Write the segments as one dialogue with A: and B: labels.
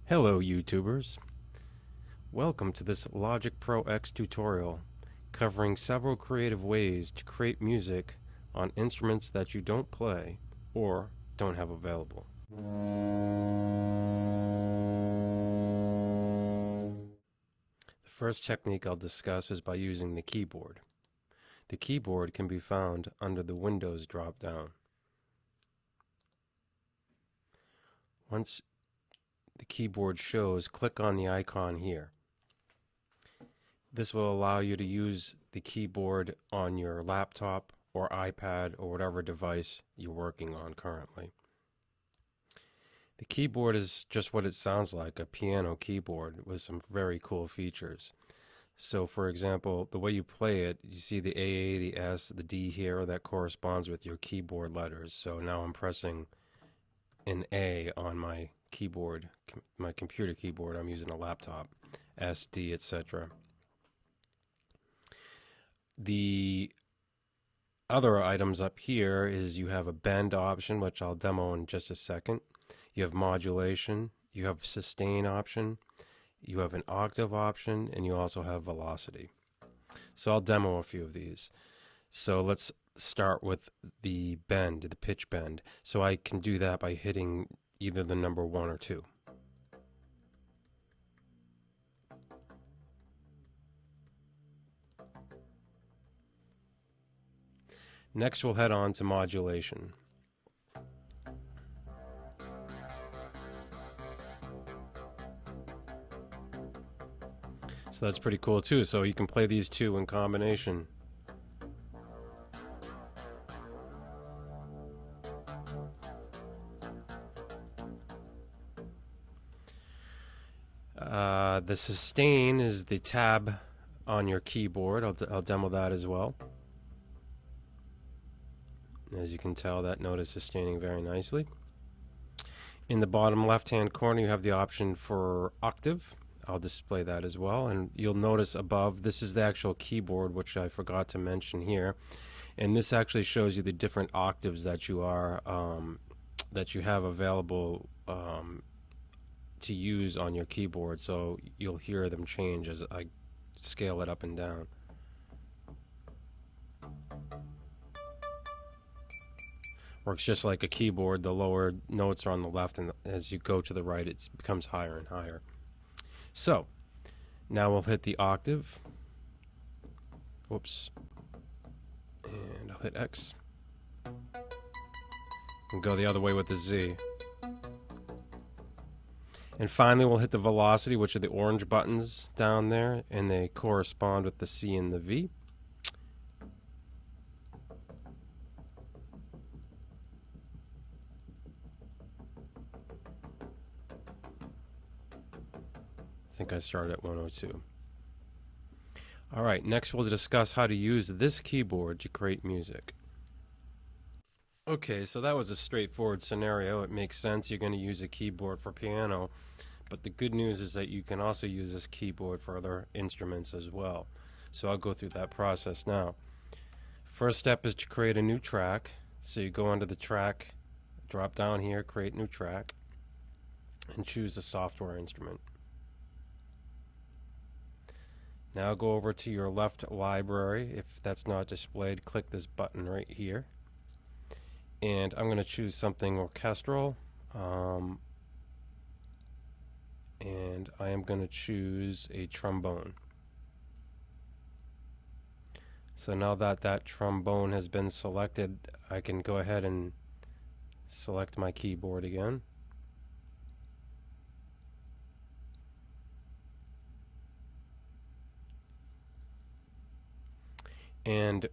A: Hello YouTubers, welcome to this Logic Pro X tutorial covering several creative ways to create music on instruments that you don't play or don't have available. The first technique I'll discuss is by using the keyboard. The keyboard can be found under the Windows drop-down. Once the keyboard shows, click on the icon here. This will allow you to use the keyboard on your laptop or iPad or whatever device you're working on currently. The keyboard is just what it sounds like, a piano keyboard with some very cool features. So for example, the way you play it, you see the A, the S, the D here, that corresponds with your keyboard letters. So now I'm pressing an A on my keyboard, my computer keyboard. I'm using a laptop, S, D, etc. The other items up here is you have a bend option, which I'll demo in just a second. You have modulation, you have sustain option, you have an octave option, and you also have velocity. So I'll demo a few of these. So let's start with the bend, the pitch bend. So I can do that by hitting either the number 1 or 2. Next we'll head on to modulation. So that's pretty cool too. So you can play these two in combination. The sustain is the tab on your keyboard. I'll demo that as well. As you can tell, that note is sustaining very nicely. In the bottom left-hand corner, you have the option for octave. I'll display that as well. And you'll notice above, this is the actual keyboard, which I forgot to mention here. And this actually shows you the different octaves that you are that you have available to use on your keyboard. So you'll hear them change as I scale it up and down. Works just like a keyboard. The lower notes are on the left, and as you go to the right, it becomes higher and higher. So now we'll hit the octave. Whoops. And I'll hit X. And go the other way with the Z. And finally, we'll hit the velocity, which are the orange buttons down there, and they correspond with the C and the V. I think I started at 102. Alright, next we'll discuss how to use this keyboard to create music. Okay, so that was a straightforward scenario. It makes sense. You're going to use a keyboard for piano, but the good news is that you can also use this keyboard for other instruments as well. So I'll go through that process now. First step is to create a new track. So you go under the track, drop down here, create new track, and choose a software instrument. Now go over to your left library. If that's not displayed, click this button right here. And I'm going to choose something orchestral. And I am going to choose a trombone. So now that that trombone has been selected, I can go ahead and select my keyboard again. And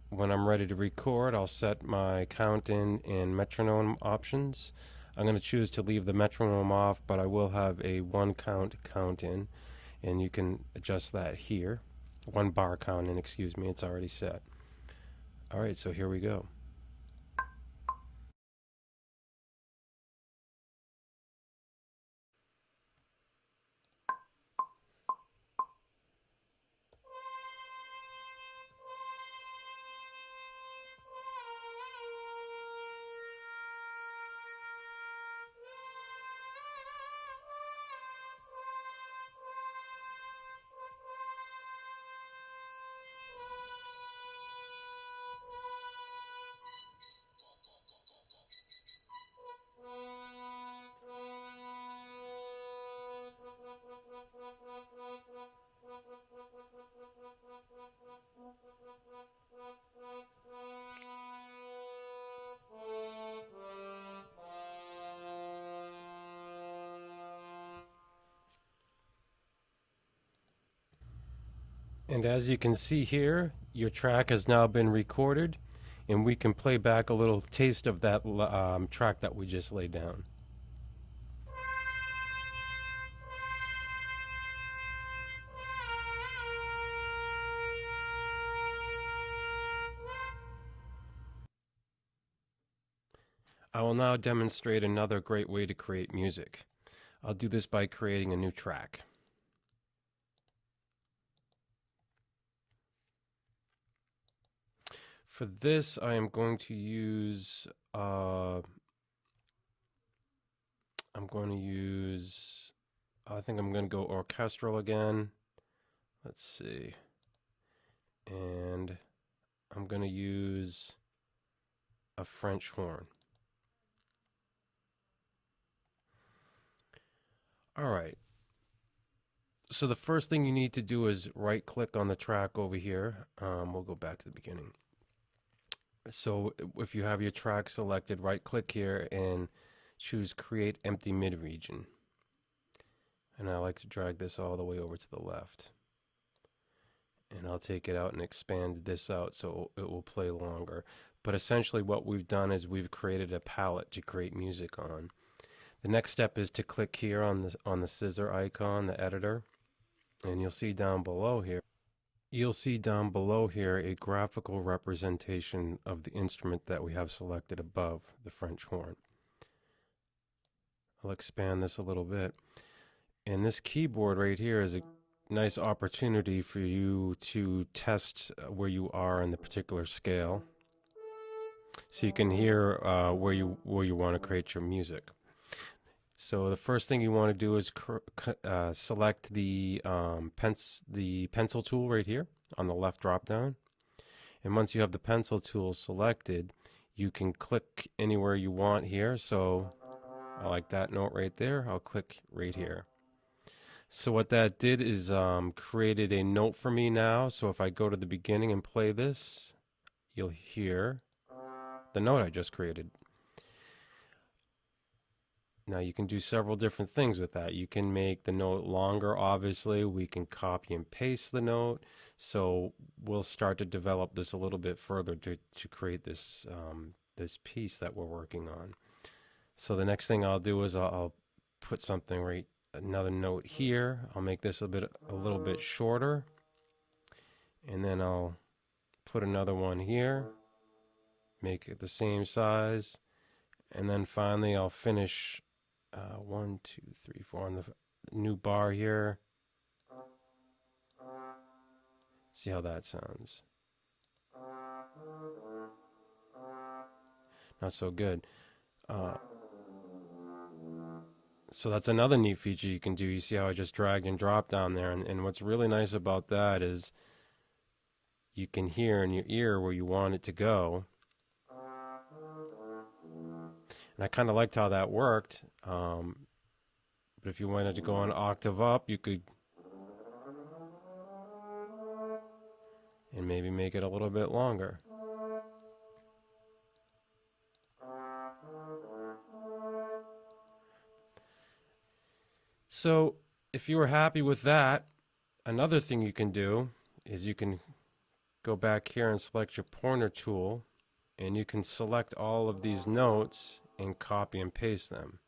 A: when I'm ready to record, I'll set my count in and metronome options. I'm going to choose to leave the metronome off, but I will have a 1 count in, and you can adjust that here. 1 bar count in, excuse me, it's already set. Alright, so here we go. And as you can see here, your track has now been recorded, and we can play back a little taste of that track that we just laid down. I will now demonstrate another great way to create music. I'll do this by creating a new track. For this, I am going to use I think I'm going to go orchestral again. Let's see. And I'm going to use a French horn. All right. So the first thing you need to do is right click on the track over here. We'll go back to the beginning. So if you have your track selected, right click here and choose create empty mid region. And I like to drag this all the way over to the left. And I'll take it out and expand this out so it will play longer. But essentially what we've done is we've created a palette to create music on. The next step is to click here on the scissor icon, the editor, and you'll see down below here a graphical representation of the instrument that we have selected above the French horn. I'll expand this a little bit. And this keyboard right here is a nice opportunity for you to test where you are in the particular scale, so you can hear where you want to create your music. So the first thing you want to do is select the pencil tool right here on the left drop down, and once you have the pencil tool selected, you can click anywhere you want here. So I like that note right there. I'll click right here. So what that did is created a note for me now. So if I go to the beginning and play this, you'll hear the note I just created. Now you can do several different things with that. You can make the note longer, obviously. We can copy and paste the note. So we'll start to develop this a little bit further to create this, this piece that we're working on. So the next thing I'll do is I'll put something another note here. I'll make this a little bit shorter, and then I'll put another one here, make it the same size, and then finally I'll finish 1, 2, 3, 4 on the new bar here. See how that sounds. Not so good. So that's another neat feature you can do. You see how I just dragged and dropped down there, and what's really nice about that is you can hear in your ear where you want it to go. And I kind of liked how that worked. But if you wanted to go an octave up, you could, and maybe make it a little bit longer. So if you were happy with that, another thing you can do is you can go back here and select your pointer tool, and you can select all of these notes and copy and paste them.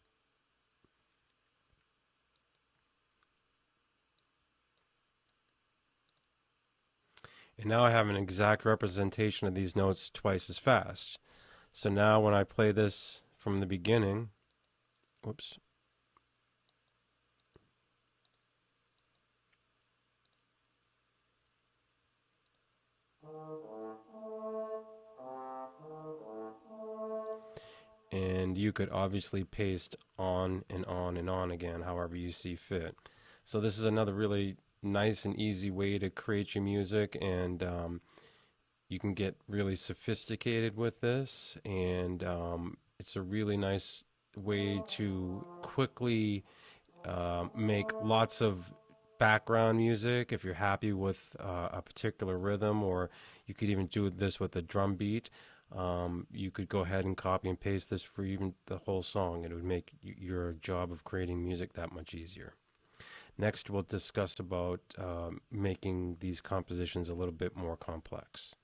A: And now I have an exact representation of these notes twice as fast. So now when I play this from the beginning, whoops. And you could obviously paste on and on and on again, however you see fit. So this is another really nice and easy way to create your music, and you can get really sophisticated with this, and it's a really nice way to quickly make lots of background music if you're happy with a particular rhythm, or you could even do this with a drum beat. You could go ahead and copy and paste this for even the whole song, and it would make your job of creating music that much easier. Next, we'll discuss about making these compositions a little bit more complex.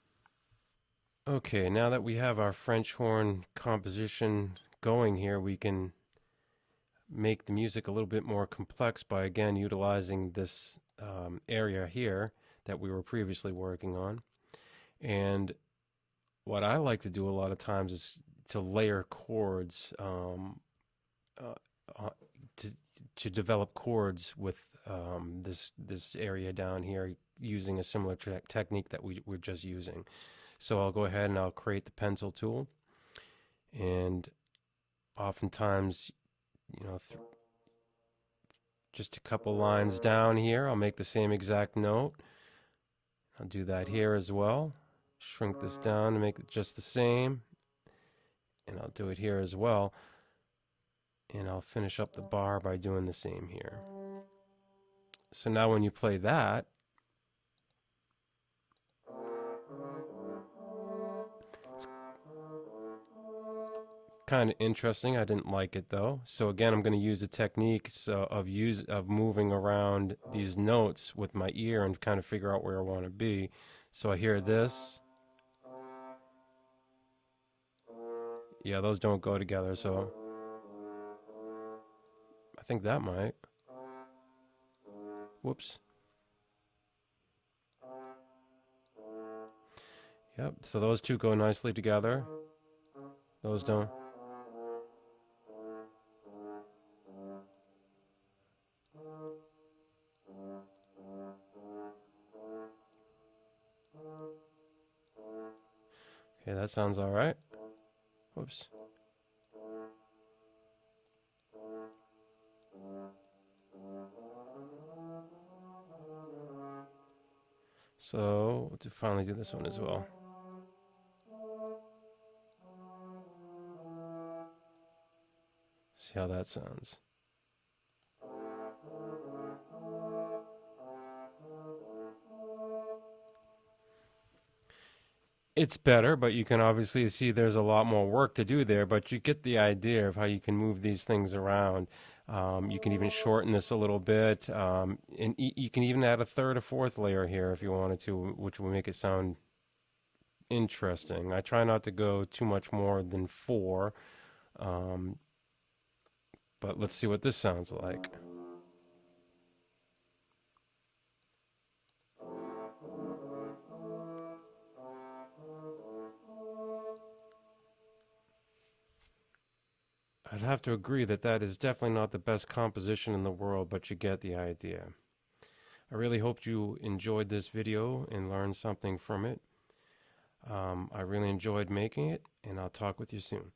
A: Okay, now that we have our French horn composition going here, we can make the music a little bit more complex by again utilizing this area here that we were previously working on. And what I like to do a lot of times is to layer chords, uh, uh, to, to develop chords with this area down here using a similar technique that we're just using. So I'll go ahead and I'll create the pencil tool, and oftentimes, you know, just a couple lines down here, I'll make the same exact note. I'll do that here as well. Shrink this down to make it just the same, and I'll do it here as well. And I'll finish up the bar by doing the same here. So now when you play that, it's kind of interesting. I didn't like it though. So again, I'm going to use the technique of moving around these notes with my ear and kind of figure out where I want to be. So I hear this. Yeah, those don't go together, so I think that might. Whoops. Yep, so those two go nicely together. Those don't. Okay, that sounds all right. Whoops. So we'll finally do this one as well. See how that sounds. It's better, but you can obviously see there's a lot more work to do there, but you get the idea of how you can move these things around. You can even shorten this a little bit, and you can even add a third or fourth layer here if you wanted to, which will make it sound interesting. I try not to go too much more than four, um, but let's see what this sounds like. I'd have to agree that that is definitely not the best composition in the world, but you get the idea. I really hope you enjoyed this video and learned something from it. I really enjoyed making it, and I'll talk with you soon.